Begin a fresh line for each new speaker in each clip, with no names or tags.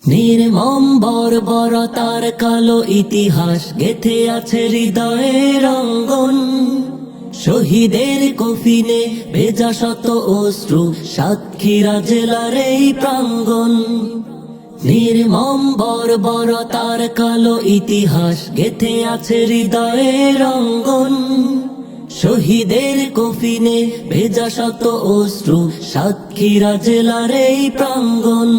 নির্মম বর্বরতার কালো ইতিহাস গেথে আছে হৃদয়ের অঙ্গন। শহীদের কফিনে ভেজা শত অশ্রু, সাতক্ষীরা জেলার এই প্রাঙ্গণ। নির্মম বর্বরতার কালো ইতিহাস গেথে আছে হৃদয়ের অঙ্গন। শহীদের কফিনে ভেজা শত অশ্রু, সাতক্ষীরা জেলার এই প্রাঙ্গণ।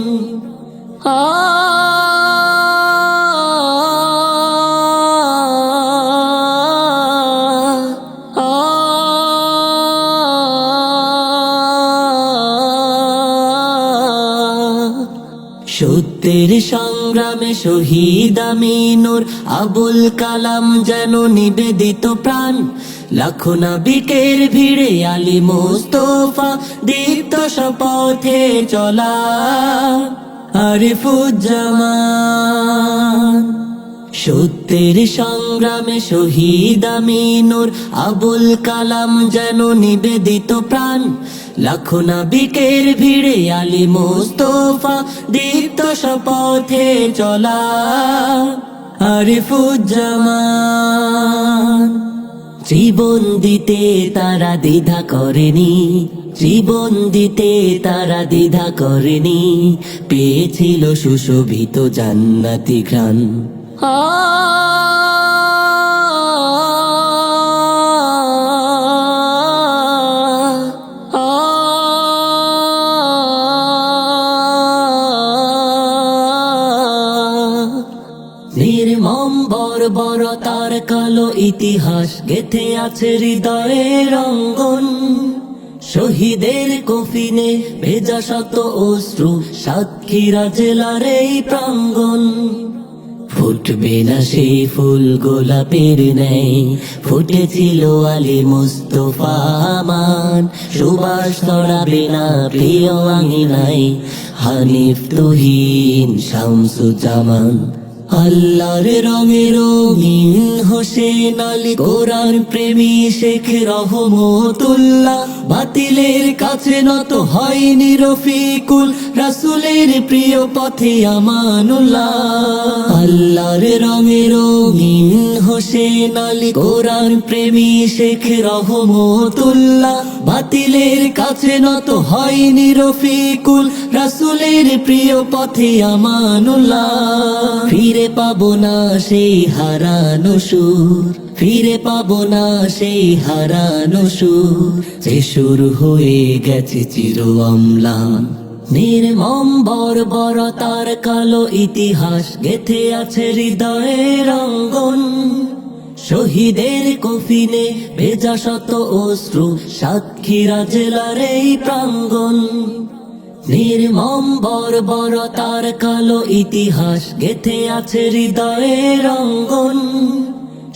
সত্যের সংগ্রামে শহীদ আমিনুর আবুল কালাম যেন নিবেদিত প্রাণ। লাখো নাবিকের ভিড়ে আলী মুস্তফা দীপ্ত শপথে চলা। আরিফুজ্জামান সত্যের সংগ্রামে শহীদ আমিনুর আবুল কালাম যেন নিবেদিত প্রাণ। লাখো নাবিকের ভিড়ে আলী মুস্তফা দীপ্ত শপথে চলা। আরিফুজ্জামান জীবন দিতে তারা দ্বিধা করেনি, জীবন দিতে তারা দ্বিধা করেনি। পেয়েছিল সুশোভিত জান্নাতি ঘ্রাণ। নির্মম বর্বরতার কালো ইতিহাস গেথে আছে হৃদয়ের অঙ্গন। শহীদের কফিনে ভেজা শত অশ্রু, সাতক্ষীরা জেলার এই প্রাঙ্গণ। ফুটবে না সেই ফুল গোলাপের ন্যায়, ফুটেছিল আলী মুস্তফা আমান। সুবাস ছড়াবে না প্রিয় আঙিনায়, হানিফ তুহিন শামসুজ্জামান। আল্লাহর রঙে রঙিন হোসেন আলী, কোরআন প্রেমী শেখ রহমতুল্লাহ। বাতিলের কাছে নত হয়নি রফিকুল, রাসূলের প্রিয় পথে আমানুল্লাহ। আল্লাহর রঙে রঙিন হোসেন আলী, কোরআন প্রেমী শেখ রহমতুল্লাহ। বাতিলের কাছে নত হয়নি রফিকুল, রাসূলের প্রিয় পথে আমানুল্লাহ। ফিরে পাবো না সেই হারানো সুর, ফিরে পাবো না সেই হারানো সুর, যে সুর হয়ে গেছে চির অম্লান। নির্মম বর্বরতার কালো ইতিহাস গেথে আছে হৃদয়ের অঙ্গন। শহীদের কফিনে ভেজা শত অশ্রু, সাতক্ষীরা জেলার এই প্রাঙ্গণ। নির্মম বর্বরতার কালো ইতিহাস গেথে আছে হৃদয়ের অঙ্গন।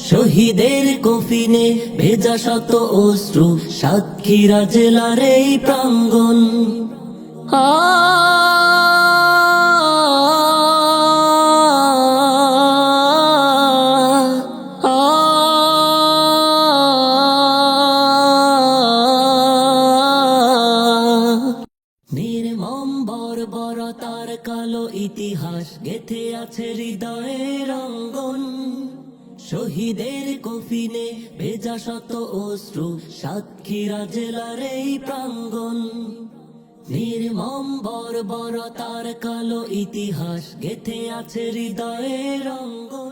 শহীদের কফিনে ভেজা শত অশ্রু, সাতক্ষীরা জেলার এই প্রাঙ্গণ। নির্মম বর্বরতার কালো ইতিহাস গেথে আছে হৃদয়ের অঙ্গন। শহীদের কফিনে ভেজা শত অশ্রু, সাতক্ষীরা জেলার এই প্রাঙ্গণ। নির্মম বর্বরতার কালো ইতিহাস গেথে আছে হৃদয়ের অঙ্গন।